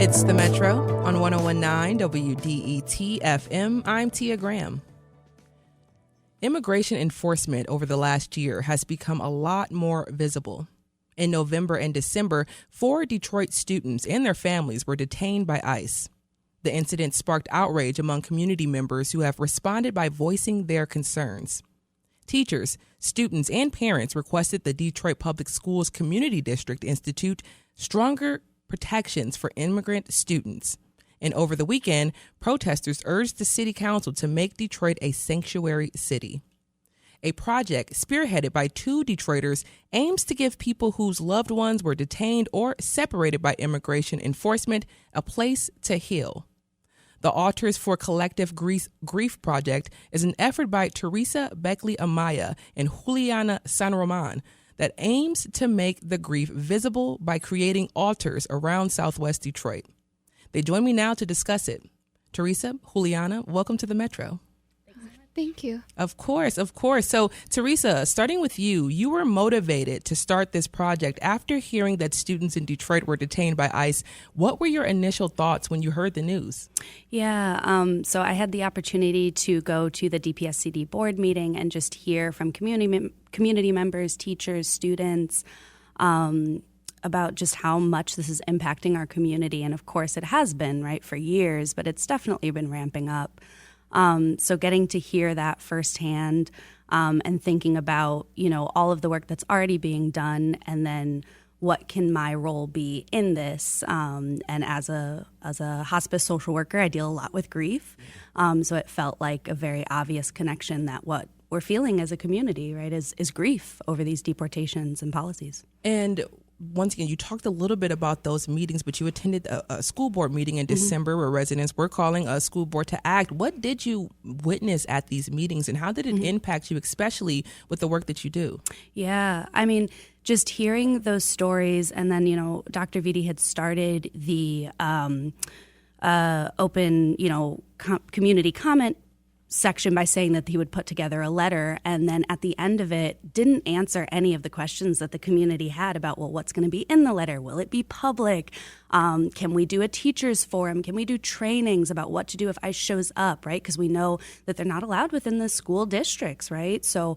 It's the Metro on 1019 WDET FM. I'm Tia Graham. Immigration enforcement over the last year has become a lot more visible. In November and December, 4 Detroit students and their families were detained by ICE. The incident sparked outrage among community members who have responded by voicing their concerns. Teachers, students, and parents requested the Detroit Public Schools Community District institute stronger protections for immigrant students. And over the weekend, protesters urged the city council to make Detroit a sanctuary city. A project spearheaded by 2 Detroiters aims to give people whose loved ones were detained or separated by immigration enforcement a place to heal. The Altars for Collective Grief Project is an effort by Teresa Beckley Amaya and Juliana San Roman that aims to make the grief visible by creating altars around Southwest Detroit. They join me now to discuss it. Teresa, Juliana, welcome to the Metro. Thank you. Of course. So, Teresa, starting with you, you were motivated to start this project after hearing that students in Detroit were detained by ICE. What were your initial thoughts when you heard the news? Yeah, so I had the opportunity to go to the DPSCD board meeting and just hear from community members, teachers, students, about just how much this is impacting our community. And of course, it has been, right, for years, but it's definitely been ramping up. So getting to hear that firsthand and thinking about, all of the work that's already being done and then what can my role be in this? And as a hospice social worker, I deal a lot with grief. So it felt like a very obvious connection that what we're feeling as a community, right, is grief over these deportations and policies. And once again, you talked a little bit about those meetings, but you attended a school board meeting in December where residents were calling a school board to act. What did you witness at these meetings, and how did it impact you, especially with the work that you do? Yeah, I mean, just hearing those stories, and then, Dr. Vitti had started the open, community comment section by saying that he would put together a letter, and then at the end of it didn't answer any of the questions that the community had about, well, what's going to be in the letter? Will it be public? Can we do a teacher's forum? Can we do trainings about what to do if ICE shows up, right? Because we know that they're not allowed within the school districts, right? So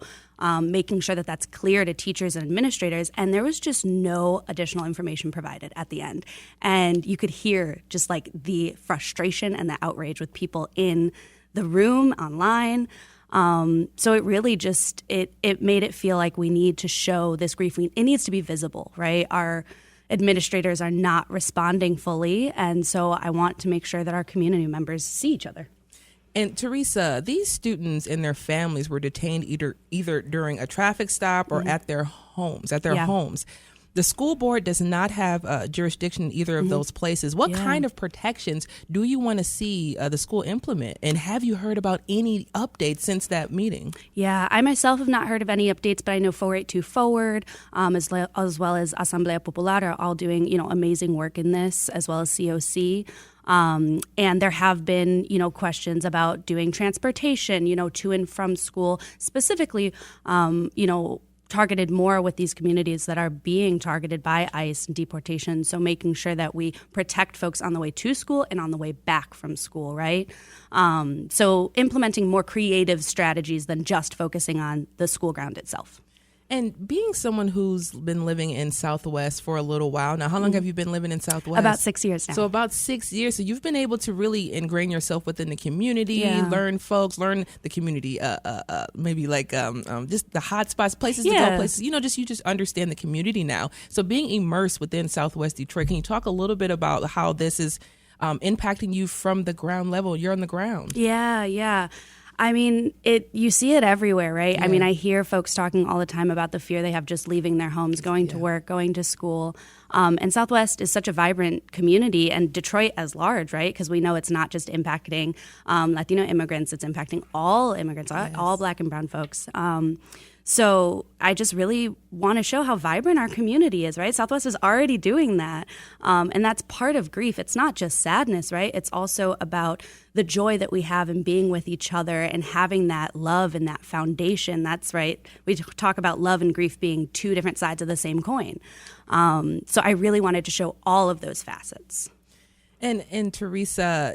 making sure that that's clear to teachers and administrators, and there was just no additional information provided at the end. And you could hear just like the frustration and the outrage with people in the room, online. So it really just, it made it feel like we need to show this grief. It needs to be visible, right? Our administrators are not responding fully. And so I want to make sure that our community members see each other. And Teresa, these students and their families were detained either during a traffic stop or at their homes, The school board does not have jurisdiction in either of those places. What kind of protections do you want to see the school implement? And have you heard about any updates since that meeting? Yeah, I myself have not heard of any updates, but I know 482 Forward, as well as Asamblea Popular are all doing, amazing work in this, as well as COC. And there have been, questions about doing transportation, to and from school, specifically, targeted more with these communities that are being targeted by ICE and deportation. So making sure that we protect folks on the way to school and on the way back from school, right? So implementing more creative strategies than just focusing on the school ground itself. And being someone who's been living in Southwest for a little while now, how long have you been living in Southwest? About 6 years now. So about 6 years. So you've been able to really ingrain yourself within the community, learn the community, maybe like just the hot spots, places to go, places, you just understand the community now. So being immersed within Southwest Detroit, can you talk a little bit about how this is impacting you from the ground level? You're on the ground. Yeah. I mean, you see it everywhere, right? Yeah. I mean, I hear folks talking all the time about the fear they have just leaving their homes, going to work, going to school. And Southwest is such a vibrant community, and Detroit as large, right? Because we know it's not just impacting Latino immigrants, it's impacting all immigrants, all Black and brown folks. So I just really want to show how vibrant our community is, right? Southwest is already doing that. And that's part of grief. It's not just sadness, right? It's also about the joy that we have in being with each other and having that love and that foundation. That's right. We talk about love and grief being two different sides of the same coin. So I really wanted to show all of those facets. And Teresa,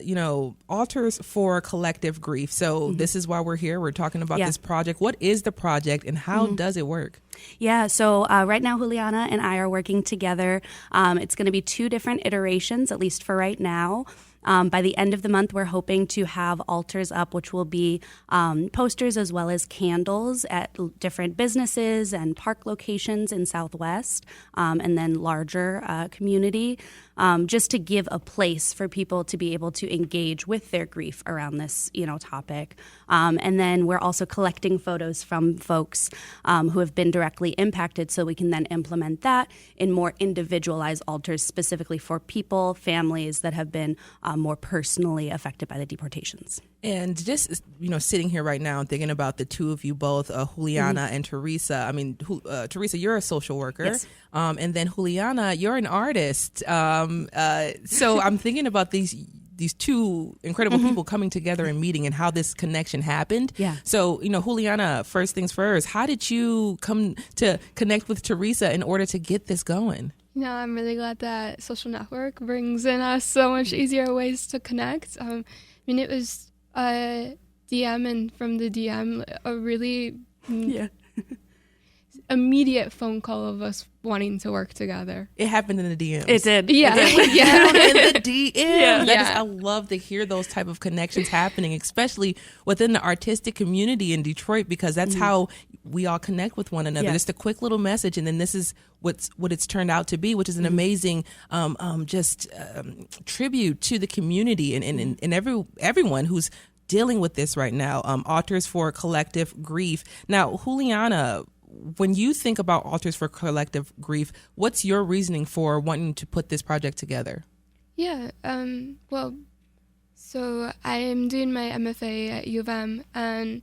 Altars for Collective Grief. So this is why we're here. We're talking about this project. What is the project and how does it work? Yeah, so right now Juliana and I are working together. It's going to be 2 different iterations, at least for right now. By the end of the month, we're hoping to have altars up, which will be posters as well as candles at different businesses and park locations in Southwest, and then larger community, just to give a place for people to be able to engage with their grief around this, topic. And then we're also collecting photos from folks who have been directly impacted, so we can then implement that in more individualized altars specifically for people, families that have been more personally affected by the deportations. And just, sitting here right now and thinking about the two of you both, Juliana and Teresa. I mean, Teresa, you're a social worker. Yes. And then Juliana, you're an artist. So I'm thinking about these two incredible people coming together and meeting and how this connection happened. Yeah. So, Juliana, first things first, how did you come to connect with Teresa in order to get this going? I'm really glad that social network brings in us so much easier ways to connect. It was a DM, and from the DM, a really immediate phone call of us wanting to work together. It happened in the DMs. It did. Yeah. It went down in the DM. Yeah. I love to hear those type of connections happening, especially within the artistic community in Detroit, because that's how we all connect with one another. Yeah. Just a quick little message, and then this is what it's turned out to be, which is an amazing tribute to the community and everyone who's dealing with this right now. Altars for Collective Grief. Now, Juliana, when you think about Altars for Collective Grief, what's your reasoning for wanting to put this project together? Yeah, so I am doing my MFA at U of M, and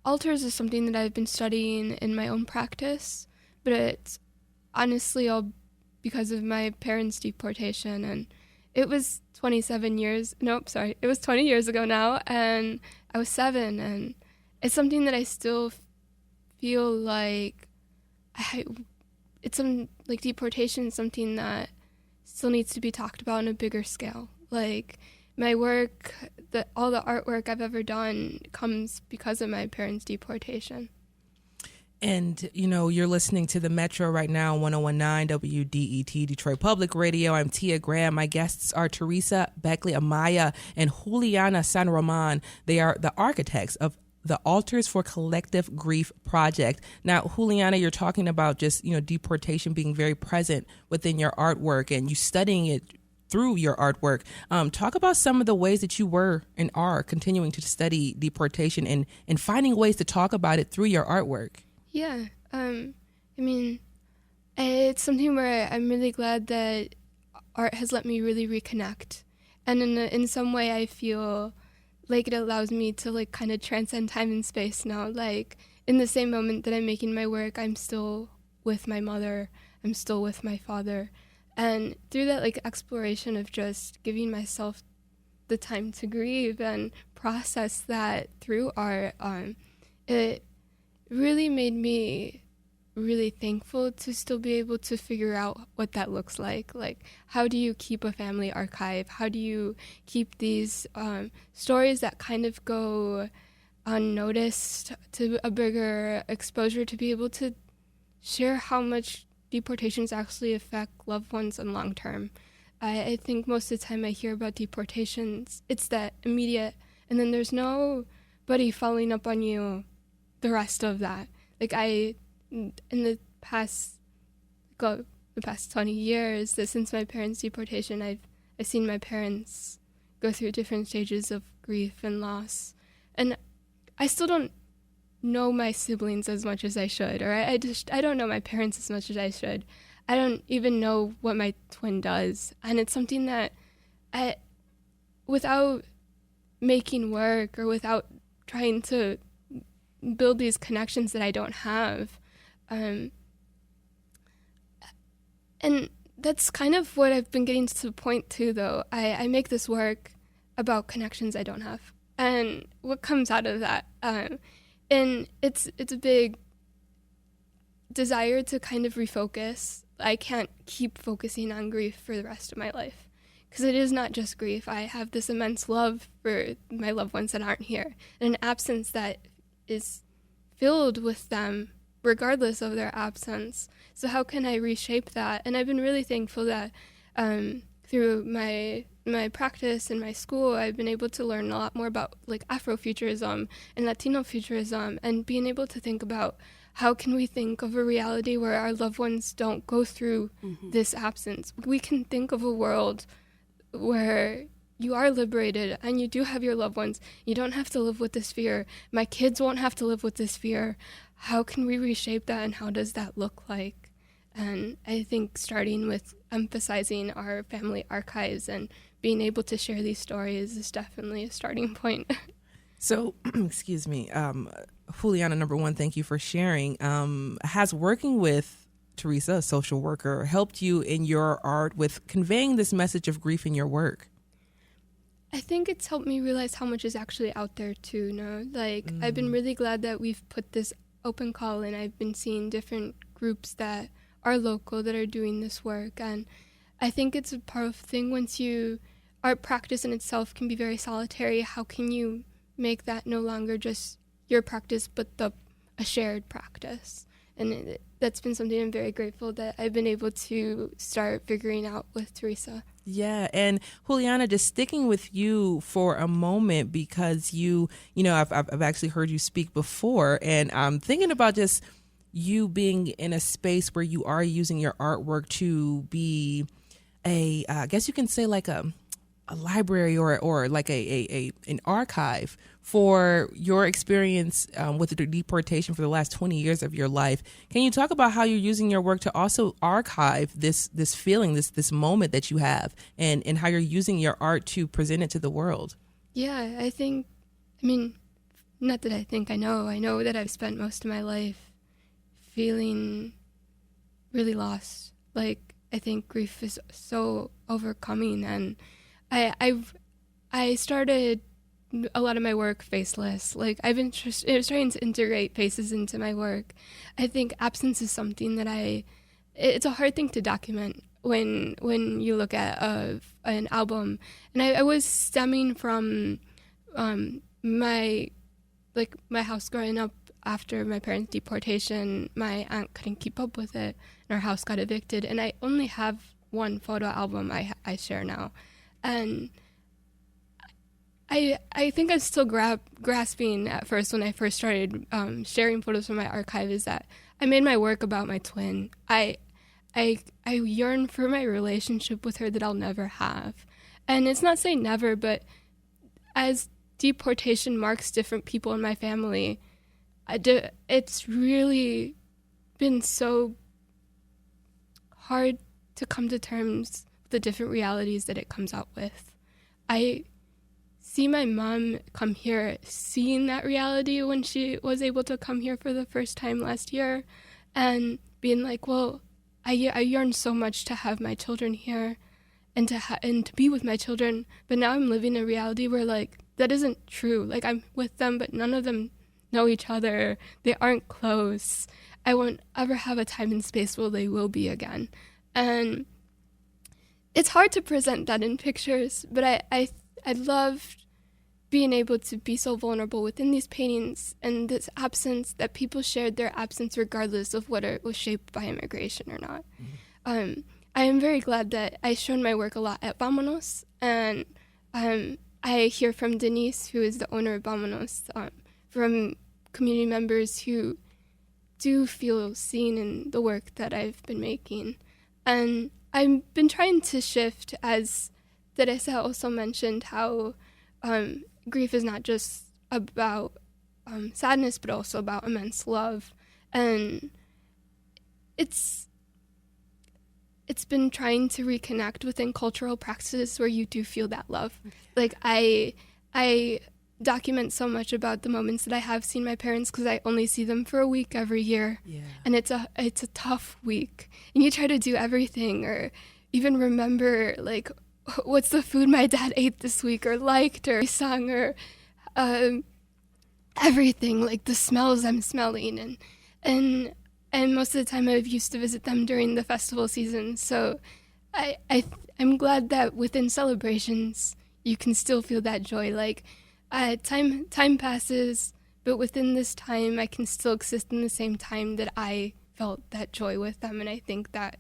altars is something that I've been studying in my own practice, but it's honestly all because of my parents' deportation, and it was 20 years ago now, and I was 7, and it's something that I still feel like deportation is something that still needs to be talked about on a bigger scale. Like, my work, all the artwork I've ever done comes because of my parents' deportation. And, you're listening to the Metro right now, 1019 WDET, Detroit Public Radio. I'm Tia Graham. My guests are Teresa Beckley Amaya and Juliana San Roman. They are the architects of the Altars for Collective Grief project. Now, Juliana, you're talking about just, deportation being very present within your artwork and you studying it through your artwork. Talk about some of the ways that you were and are continuing to study deportation and finding ways to talk about it through your artwork. Yeah. It's something where I'm really glad that art has let me really reconnect. And in some way I feel like it allows me to kind of transcend time and space now. Like, in the same moment that I'm making my work, I'm still with my mother, I'm still with my father. And through that exploration of just giving myself the time to grieve and process that through art, it really made me really thankful to still be able to figure out what that looks like. Like, how do you keep a family archive? How do you keep these stories that kind of go unnoticed to a bigger exposure, to be able to share how much deportations actually affect loved ones in long term? I think most of the time I hear about deportations, it's that immediate, and then there's nobody following up on you the rest of that. In the past 20 years, since my parents' deportation, I've seen my parents go through different stages of grief and loss, and I still don't know my siblings as much as I should, or I don't know my parents as much as I should. I don't even know what my twin does, and it's something that without making work or without trying to build these connections that I don't have, and that's kind of what I've been getting to the point too, though. I make this work about connections I don't have, and what comes out of that, and it's a big desire to kind of refocus. I can't keep focusing on grief for the rest of my life, because it is not just grief. I have this immense love for my loved ones that aren't here, and an absence that is filled with them regardless of their absence. So how can I reshape that? And I've been really thankful that through my practice in my school, I've been able to learn a lot more about like Afrofuturism and Latino futurism, and being able to think about how can we think of a reality where our loved ones don't go through this absence. We can think of a world where you are liberated and you do have your loved ones. You don't have to live with this fear. My kids won't have to live with this fear. How can we reshape that, and how does that look like? And I think starting with emphasizing our family archives and being able to share these stories is definitely a starting point. So, excuse me, Juliana, number one, thank you for sharing. Has working with Teresa, a social worker, helped you in your art with conveying this message of grief in your work? I think it's helped me realize how much is actually out there too, I've been really glad that we've put this open call, and I've been seeing different groups that are local that are doing this work. And I think it's a powerful thing once art practice in itself can be very solitary. How can you make that no longer just your practice, but a shared practice? And that's been something I'm very grateful that I've been able to start figuring out with Teresa. Yeah. And Juliana, just sticking with you for a moment, because I've actually heard you speak before, and I'm thinking about just you being in a space where you are using your artwork to be I guess you can say like a library or like an archive for your experience with the deportation for the last 20 years of your life. Can you talk about how you're using your work to also archive this feeling, this moment that you have, and how you're using your art to present it to the world? Yeah, I know that I've spent most of my life feeling really lost. Like, I think grief is so overcoming, and I started a lot of my work faceless. Like, I've been trying to integrate faces into my work. I think absence is something that it's a hard thing to document when you look at an album. And I was stemming from my house growing up. After my parents' deportation, my aunt couldn't keep up with it, and our house got evicted. And I only have one photo album I share now. And I think I'm still grasping at first when I first started sharing photos from my archive, is that I made my work about my twin. I yearn for my relationship with her that I'll never have. And it's not saying never, but as deportation marks different people in my family, it's really been so hard to come to terms with the different realities that it comes out with. I see my mom come here seeing that reality when she was able to come here for the first time last year, and being like, well, I yearn so much to have my children here and to be with my children, but now I'm living a reality where, like, that isn't true. Like, I'm with them, but none of them know each other. They aren't close. I won't ever have a time and space where they will be again. And it's hard to present that in pictures, but I loved being able to be so vulnerable within these paintings, and this absence, that people shared their absence regardless of whether it was shaped by immigration or not. Mm-hmm. I am very glad that I shown my work a lot at Vámonos, and I hear from Denise, who is the owner of Vámonos, from community members who do feel seen in the work that I've been making. And I've been trying to shift, as Teresa also mentioned, how grief is not just about sadness, but also about immense love. And it's been trying to reconnect within cultural practices where you do feel that love. Like, I document so much about the moments that I have seen my parents, because I only see them for a week every year. Yeah. And it's a tough week, and you try to do everything, or even remember, like, what's the food my dad ate this week, or liked, or sung, or everything, like the smells I'm smelling, and most of the time I've used to visit them during the festival season. So I'm glad that within celebrations you can still feel that joy. Like time passes, but within this time I can still exist in the same time that I felt that joy with them. And I think that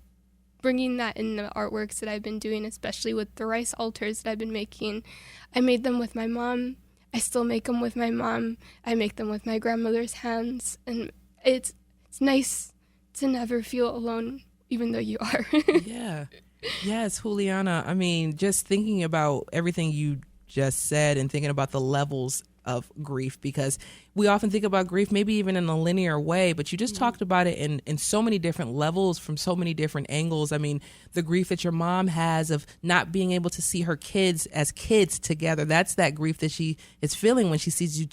bringing that in the artworks that I've been doing, especially with the rice altars that I've been making, I made them with my mom. I still make them with my mom. I make them with my grandmother's hands, and it's nice to never feel alone, even though you are. Yeah. Yes, Juliana. I mean, just thinking about everything you just said and thinking about the levels of grief, because we often think about grief maybe even in a linear way, but you just talked about it in so many different levels from so many different angles. I mean, the grief that your mom has of not being able to see her kids as kids together, that's that grief that she is feeling when she sees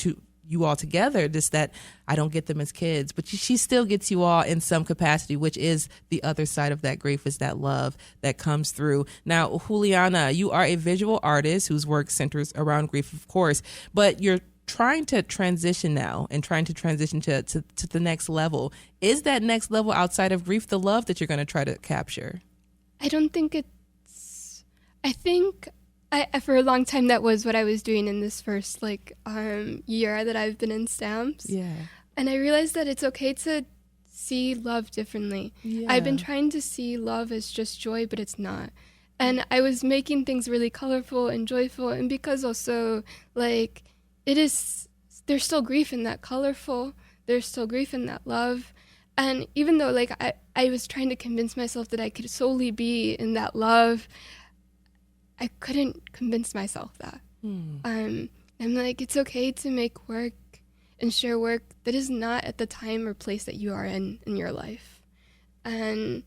you all together, just that I don't get them as kids, but she still gets you all in some capacity, which is the other side of that grief, is that love that comes through. Now, Juliana, you are a visual artist whose work centers around grief, of course, but you're trying to transition now and trying to transition to the next level. Is that next level outside of grief the love that you're going to try to capture? I don't think it's, I think for a long time, that was what I was doing in this first year that I've been in stamps. Yeah. And I realized that it's okay to see love differently. Yeah. I've been trying to see love as just joy, but it's not. And I was making things really colorful and joyful, and because also there's still grief in that colorful, there's still grief in that love. And even though I was trying to convince myself that I could solely be in that love, I couldn't convince myself that. I'm like, it's okay to make work and share work that is not at the time or place that you are in your life. And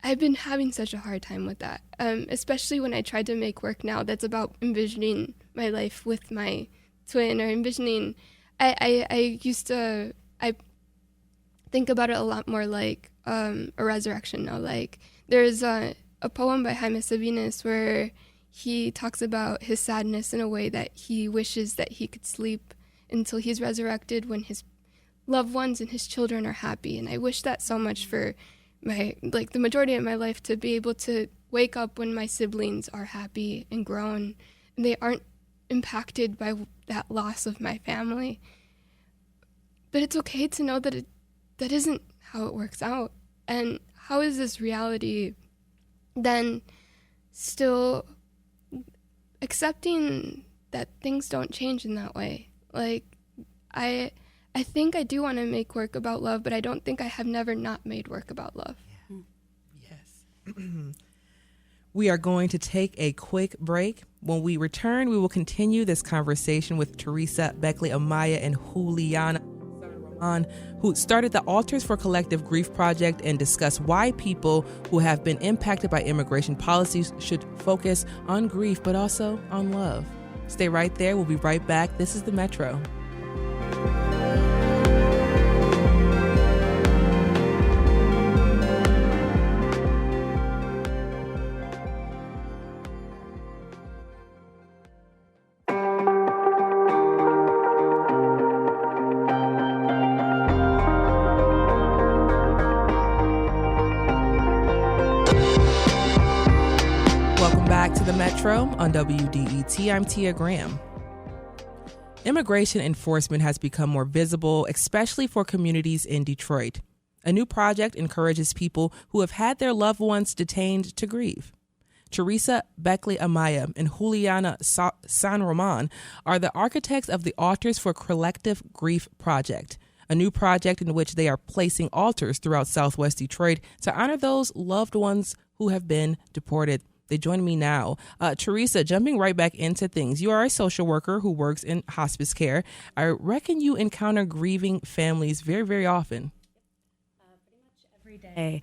I've been having such a hard time with that, especially when I tried to make work now that's about envisioning my life with my twin, or envisioning, I think about it a lot more like a resurrection now. Like, there's a poem by Jaime Sabines where he talks about his sadness in a way that he wishes that he could sleep until he's resurrected when his loved ones and his children are happy. And I wish that so much for the majority of my life, to be able to wake up when my siblings are happy and grown and they aren't impacted by that loss of my family. But it's okay to know that that isn't how it works out. And how is this reality then still accepting that things don't change in that way? Like, I think I do want to make work about love, but I don't think I have never not made work about love. Yeah. Yes. We are going to take a quick break. When we return, we will continue this conversation with Teresa Beckley Amaya and Juliana, who started the Altars for Collective Grief Project, and discuss why people who have been impacted by immigration policies should focus on grief, but also on love. Stay right there. We'll be right back. This is The Metro. Metro on WDET. I'm Tia Graham. Immigration enforcement has become more visible, especially for communities in Detroit. A new project encourages people who have had their loved ones detained to grieve. Teresa Beckley Amaya and Juliana San Roman are the architects of the Altars for Collective Grief Project, a new project in which they are placing altars throughout Southwest Detroit to honor those loved ones who have been deported. They join me now. Teresa, jumping right back into things. You are a social worker who works in hospice care. I reckon you encounter grieving families very, very often. Pretty much every day.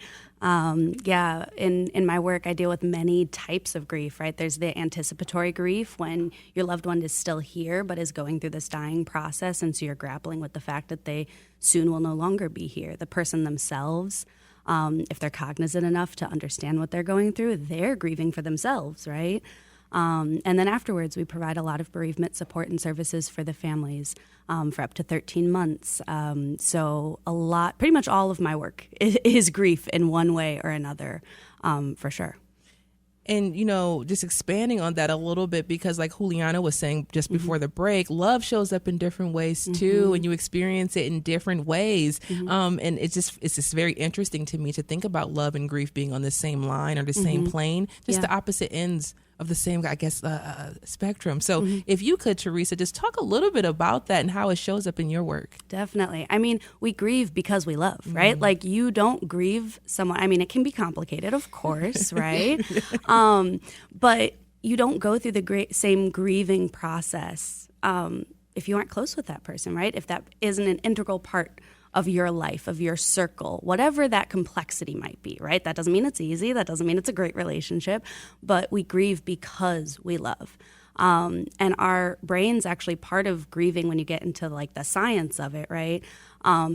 In my work, I deal with many types of grief, right? There's the anticipatory grief when your loved one is still here but is going through this dying process, and so you're grappling with the fact that they soon will no longer be here. The person themselves, if they're cognizant enough to understand what they're going through, they're grieving for themselves, right? And then afterwards, we provide a lot of bereavement support and services for the families for up to 13 months. So pretty much all of my work is grief in one way or another, for sure. And, just expanding on that a little bit, because like Juliana was saying just before the break, love shows up in different ways too, and you experience it in different ways. And it's just very interesting to me to think about love and grief being on the same line or the same plane, just the opposite ends of the same, I guess, spectrum. So if you could, Teresa, just talk a little bit about that and how it shows up in your work. Definitely. I mean, we grieve because we love, right? Like, you don't grieve someone. I mean, it can be complicated, of course, right? But you don't go through the same grieving process if you aren't close with that person, right? If that isn't an integral part of your life, of your circle, whatever that complexity might be, right? That doesn't mean it's easy. That doesn't mean it's a great relationship, but we grieve because we love. And our brains, actually, part of grieving, when you get into like the science of it, right,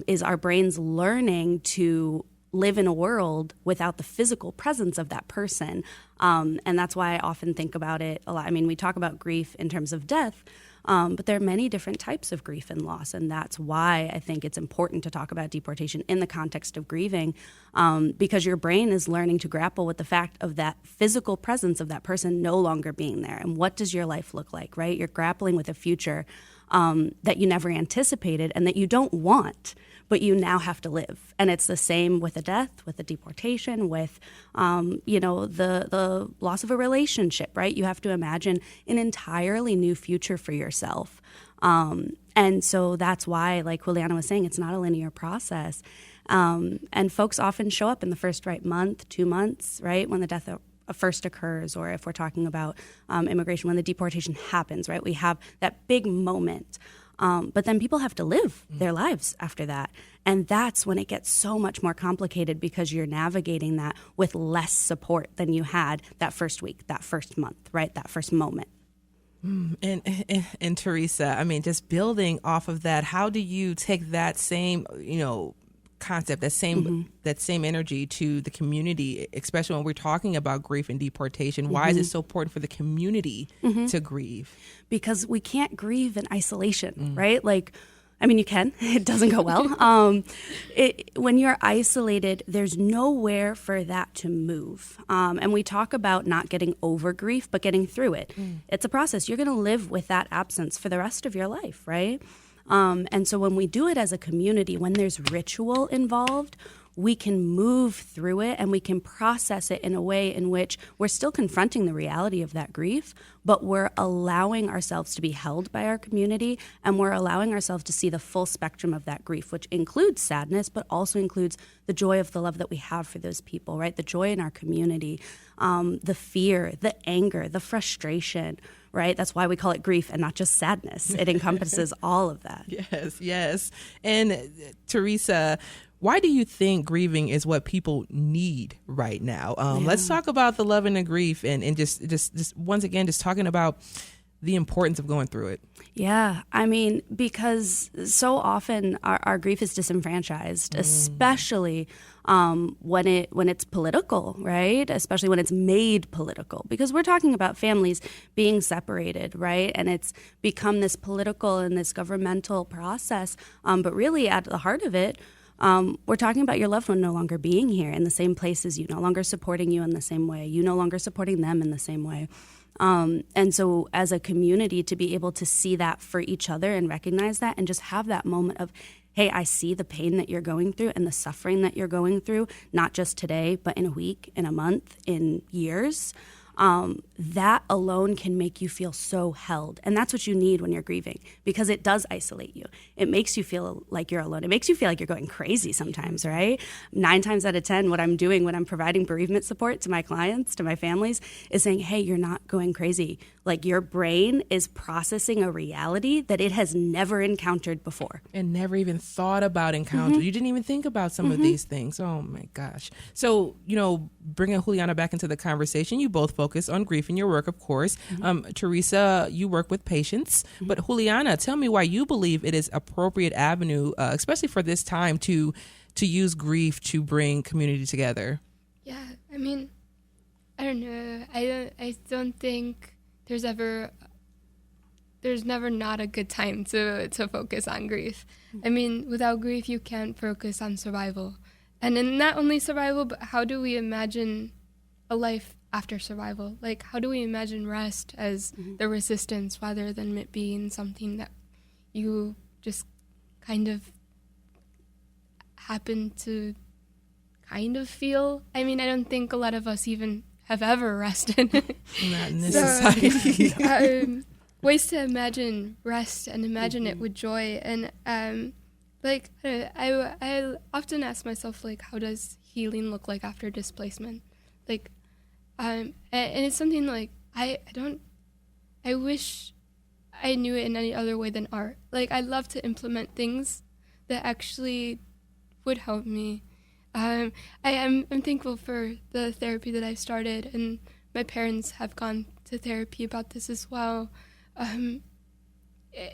is our brains learning to live in a world without the physical presence of that person. And that's why I often think about it a lot. I mean, we talk about grief in terms of death, but there are many different types of grief and loss, and that's why I think it's important to talk about deportation in the context of grieving, because your brain is learning to grapple with the fact of that physical presence of that person no longer being there. And what does your life look like, right? You're grappling with a future that you never anticipated and that you don't want, but you now have to live. And it's the same with a death, with a deportation, with, the loss of a relationship, right? You have to imagine an entirely new future for yourself. And so that's why, like Juliana was saying, it's not a linear process. And folks often show up in the first month, 2 months, right, when the death first occurs, or if we're talking about immigration, when the deportation happens, right? We have that big moment. But then people have to live their lives after that. And that's when it gets so much more complicated, because you're navigating that with less support than you had that first week, that first month, right? That first moment. And Teresa, I mean, just building off of that, how do you take that same, concept, that same energy to the community, especially when we're talking about grief and deportation? Why is it so important for the community to grieve? Because we can't grieve in isolation, right? Like, I mean, you can. It doesn't go well. When you're isolated, there's nowhere for that to move. And we talk about not getting over grief, but getting through it. It's a process. You're going to live with that absence for the rest of your life, right? And so when we do it as a community, when there's ritual involved, we can move through it and we can process it in a way in which we're still confronting the reality of that grief, but we're allowing ourselves to be held by our community, and we're allowing ourselves to see the full spectrum of that grief, which includes sadness, but also includes the joy of the love that we have for those people, right? The joy in our community, the fear, the anger, the frustration, right? That's why we call it grief and not just sadness. It encompasses all of that. Yes. And Teresa, why do you think grieving is what people need right now? Let's talk about the love and the grief, and just once again, just talking about the importance of going through it. Yeah, I mean, because so often our grief is disenfranchised, especially when it's political, right? Especially when it's made political, because we're talking about families being separated, right? And it's become this political and this governmental process. But really, at the heart of it, we're talking about your loved one no longer being here in the same place as you, no longer supporting you in the same way, you no longer supporting them in the same way. And so as a community, to be able to see that for each other and recognize that and just have that moment of, hey, I see the pain that you're going through and the suffering that you're going through, not just today, but in a week, in a month, in years. That alone can make you feel so held. And that's what you need when you're grieving, because it does isolate you. It makes you feel like you're alone. It makes you feel like you're going crazy sometimes, right? 9 times out of 10, what I'm doing when I'm providing bereavement support to my clients, to my families, is saying, hey, you're not going crazy. Like, your brain is processing a reality that it has never encountered before. And never even thought about encountering. You didn't even think about some of these things. Oh my gosh. So, bringing Juliana back into the conversation, you both focus on grief in your work, of course. Teresa, you work with patients. But Juliana, tell me why you believe it is appropriate avenue, especially for this time, to use grief to bring community together. Yeah, I mean, I don't know. I don't think there's never not a good time to focus on grief. I mean, without grief, you can't focus on survival. And in not only survival, but how do we imagine a life after survival. Like, how do we imagine rest as the resistance rather than it being something that you just kind of happen to kind of feel? I mean, I don't think a lot of us even have ever rested. Not in this society. Ways to imagine rest and imagine it with joy. And like, I often ask myself, like, how does healing look like after displacement? Like, and it's something like, I wish I knew it in any other way than art. Like, I'd love to implement things that actually would help me. I'm thankful for the therapy that I've started, and my parents have gone to therapy about this as well. And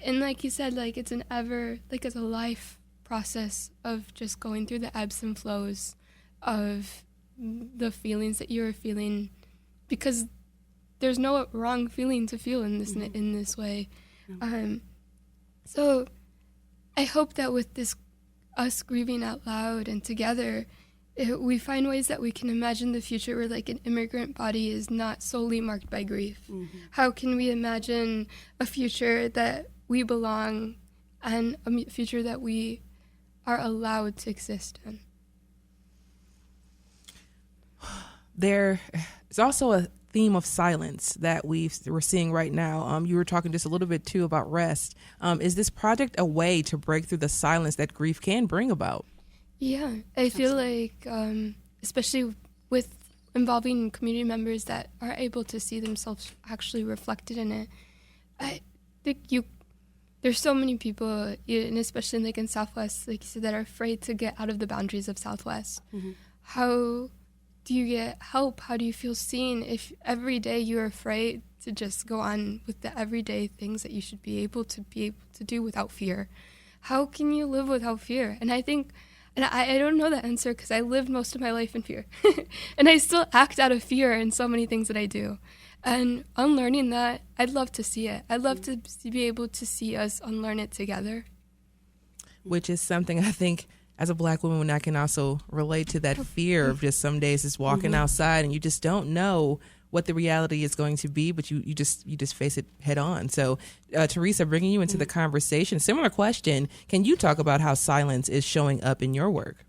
like you said, like, it's it's a life process of just going through the ebbs and flows of the feelings that you're feeling, because there's no wrong feeling to feel in this way. So I hope that with this, us grieving out loud and together, we find ways that we can imagine the future where, like, an immigrant body is not solely marked by grief. How can we imagine a future that we belong, and a future that we are allowed to exist in? There is also a theme of silence that we're seeing right now. You were talking just a little bit too about rest. Is this project a way to break through the silence that grief can bring about? Yeah, I feel like, especially with involving community members that are able to see themselves actually reflected in it, I think there's so many people, and especially like in Southwest, like you said, that are afraid to get out of the boundaries of Southwest. How do you get help? How do you feel seen if every day you're afraid to just go on with the everyday things that you should be able to do without fear? How can you live without fear? And I think, and I don't know the answer because I lived most of my life in fear. And I still act out of fear in so many things that I do. And unlearning that, I'd love to see it. I'd love to be able to see us unlearn it together. Which is something I think, as a Black woman, I can also relate to that fear of just some days just walking outside and you just don't know what the reality is going to be, but you just face it head on. So, Teresa, bringing you into the conversation, similar question. Can you talk about how silence is showing up in your work?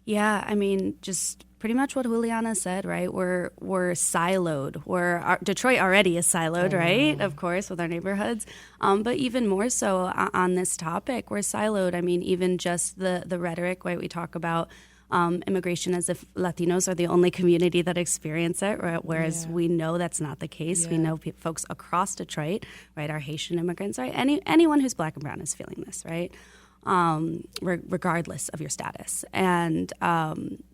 Yeah, I mean, just pretty much what Juliana said, right? We're siloed. Detroit already is siloed, right? Of course, with our neighborhoods. But even more so on this topic, we're siloed. I mean, even just the rhetoric, right? We talk about immigration as if Latinos are the only community that experience it, right? Whereas we know that's not the case. We know folks across Detroit, right, are Haitian immigrants, right? Anyone who's Black and brown is feeling this, right? Regardless of your status. And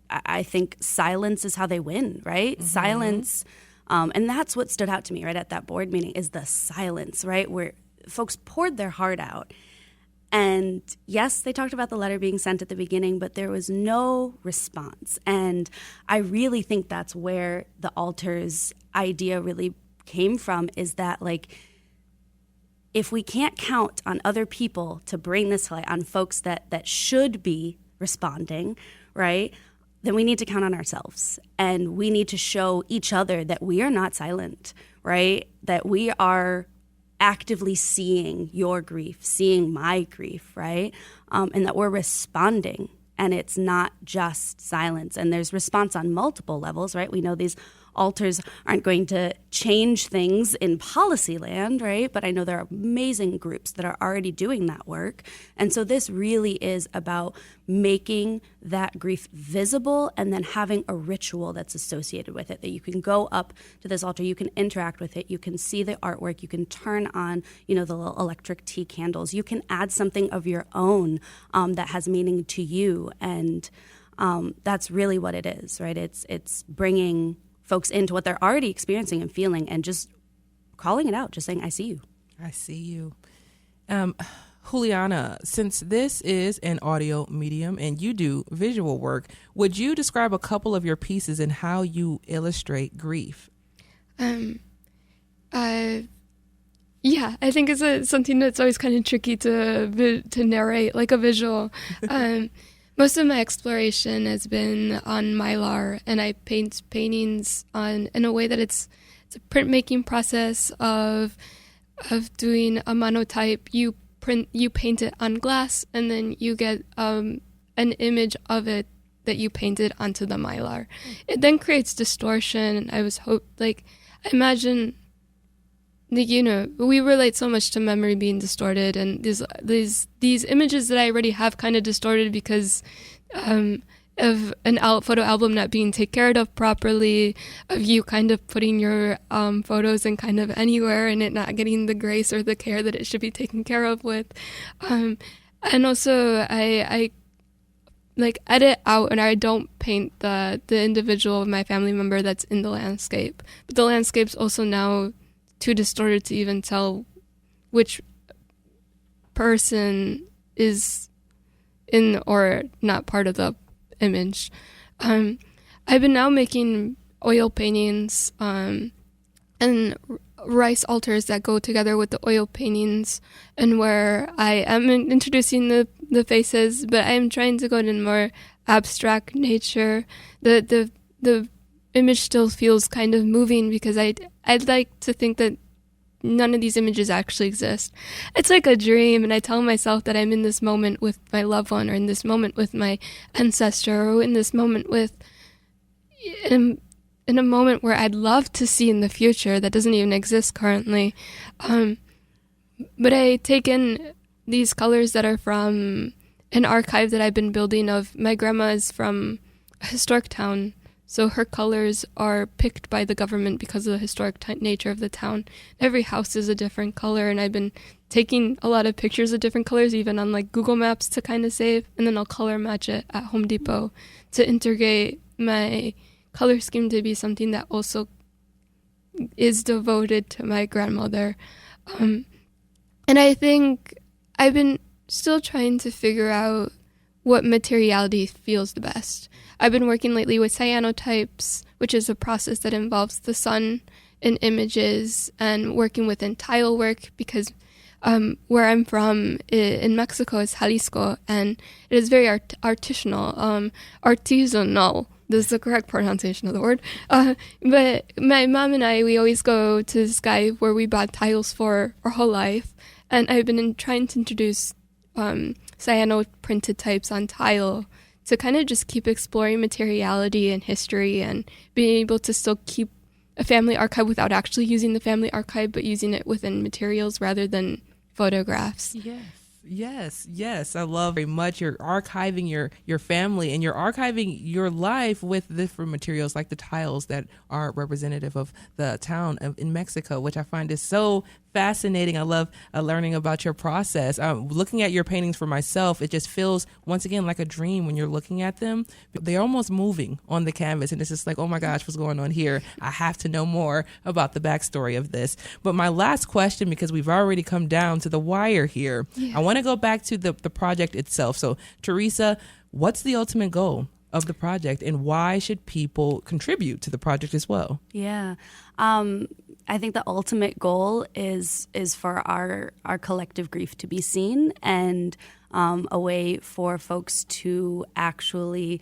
I think silence is how they win, right? Silence, and that's what stood out to me, right, at that board meeting, is the silence, right, where folks poured their heart out. And yes, they talked about the letter being sent at the beginning, but there was no response. And I really think that's where the Altars idea really came from, is that, like, if we can't count on other people to bring this light, on folks that should be responding, right, then we need to count on ourselves. And we need to show each other that we are not silent, right, that we are actively seeing your grief, seeing my grief, right, and that we're responding. And it's not just silence. And there's response on multiple levels, right? We know these altars aren't going to change things in policy land, right? But I know there are amazing groups that are already doing that work. And so this really is about making that grief visible and then having a ritual that's associated with it, that you can go up to this altar, you can interact with it, you can see the artwork, you can turn on, the little electric tea candles, you can add something of your own that has meaning to you. And that's really what it is, right? It's bringing folks into what they're already experiencing and feeling and just calling it out, just saying, I see you. I see you. Juliana, since this is an audio medium and you do visual work, would you describe a couple of your pieces and how you illustrate grief? Yeah, I think it's something that's always kind of tricky to narrate, like a visual. Most of my exploration has been on Mylar, and I paint paintings in a way that it's a printmaking process of doing a monotype. You paint it on glass, and then you get an image of it that you painted onto the Mylar. It then creates distortion. I imagine, we relate so much to memory being distorted, and these images that I already have kind of distorted because of an photo album not being taken care of properly, of you kind of putting your photos in kind of anywhere and it not getting the grace or the care that it should be taken care of with. And also I edit out, and I don't paint the individual of my family member that's in the landscape. But the landscape's also now too distorted to even tell which person is in or not part of the image. I've been now making oil paintings and rice altars that go together with the oil paintings, and where I am introducing the faces, but I am trying to go in more abstract nature. The image still feels kind of moving because I'd like to think that none of these images actually exist. It's like a dream, and I tell myself that I'm in this moment with my loved one, or in this moment with my ancestor, or in this moment in a moment where I'd love to see in the future that doesn't even exist currently. But I take in these colors that are from an archive that I've been building of. My grandma is from a historic town, so her colors are picked by the government because of the historic nature of the town. Every house is a different color, and I've been taking a lot of pictures of different colors, even on Google Maps to kind of save, and then I'll color match it at Home Depot to integrate my color scheme to be something that also is devoted to my grandmother. And I think I've been still trying to figure out what materiality feels the best. I've been working lately with cyanotypes, which is a process that involves the sun in images, and working within tile work because where I'm from in Mexico is Jalisco, and it is very artisanal. This is the correct pronunciation of the word. But my mom and I, we always go to this guy where we bought tiles for our whole life, and I've been trying to introduce cyano printed types on tile to kind of just keep exploring materiality and history, and being able to still keep a family archive without actually using the family archive, but using it within materials rather than photographs. Yes. I love very much. You're archiving your family, and you're archiving your life with different materials like the tiles that are representative of the town in Mexico, which I find is so fascinating. I love learning about your process. Looking at your paintings for myself, it just feels, once again, like a dream when you're looking at them. They're almost moving on the canvas, and it's just like, oh my gosh, what's going on here? I have to know more about the backstory of this. But my last question, because we've already come down to the wire here, I want to go back to the project itself. So, Teresa, what's the ultimate goal of the project, and why should people contribute to the project as well? Yeah. I think the ultimate goal is for our collective grief to be seen, and a way for folks to actually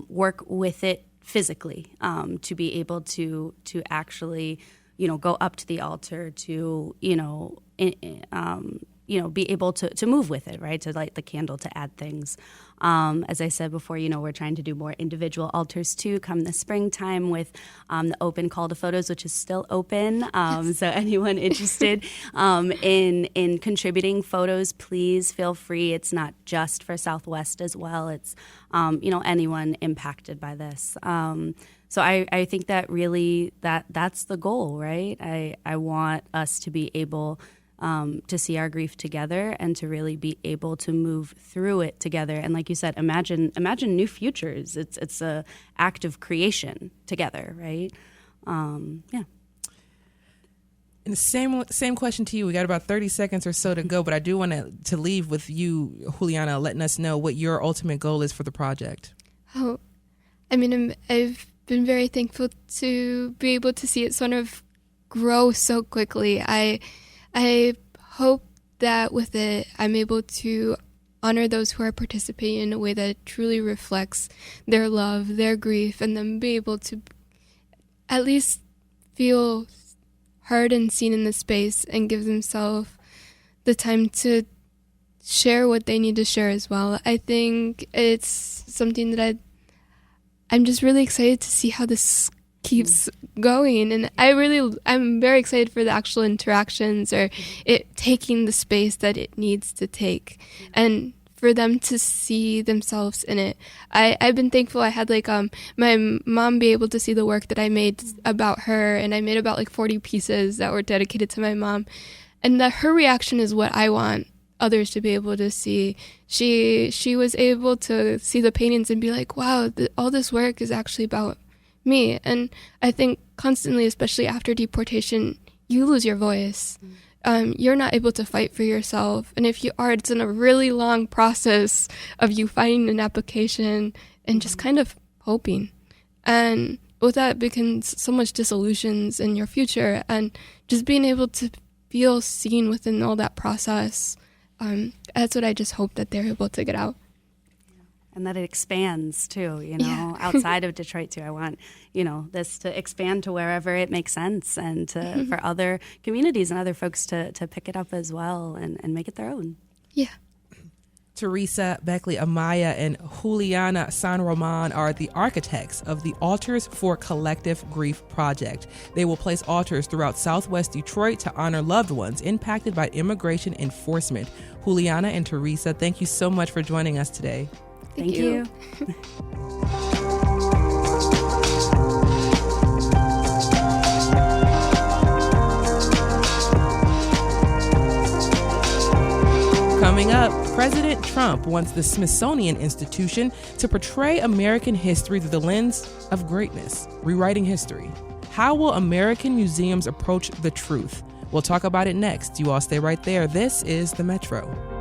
work with it physically, to be able to actually, go up to the altar, to, be able to move with it, right? To light the candle, to add things. As I said before, we're trying to do more individual altars too come the springtime with the open call to photos, which is still open. So anyone interested in contributing photos, please feel free. It's not just for Southwest as well. It's, anyone impacted by this. So I think that really that's the goal, right? I want us to be able to see our grief together, and to really be able to move through it together. And like you said, imagine new futures. It's a act of creation together, right? Yeah. And the same question to you. We got about 30 seconds or so to go, but I do want to leave with you, Juliana, letting us know what your ultimate goal is for the project. Oh, I mean, I've been very thankful to be able to see it sort of grow so quickly. I hope that with it, I'm able to honor those who are participating in a way that truly reflects their love, their grief, and then be able to at least feel heard and seen in the space and give themselves the time to share what they need to share as well. I think it's something that I'm just really excited to see how this keeps going, and I'm very excited for the actual interactions or it taking the space that it needs to take and for them to see themselves in it. I've been thankful I had my mom be able to see the work that I made about her, and I made about 40 pieces that were dedicated to my mom, and that her reaction is what I want others to be able to see. She was able to see the paintings and be like, wow, all this work is actually about me. And I think constantly, especially after deportation, you lose your voice. You're not able to fight for yourself. And if you are, it's in a really long process of you finding an application and just kind of hoping. And with that becomes so much disillusions in your future. And just being able to feel seen within all that process, that's what I just hope that they're able to get out. And that it expands too, outside of Detroit too. I want, this to expand to wherever it makes sense, and for other communities and other folks to pick it up as well and make it their own. Yeah. Teresa, Beckley, Amaya, and Juliana San Roman are the architects of the Altars for Collective Grief project. They will place altars throughout Southwest Detroit to honor loved ones impacted by immigration enforcement. Juliana and Teresa, thank you so much for joining us today. Thank you. Coming up, President Trump wants the Smithsonian Institution to portray American history through the lens of greatness, rewriting history. How will American museums approach the truth? We'll talk about it next. You all stay right there. This is The Metro.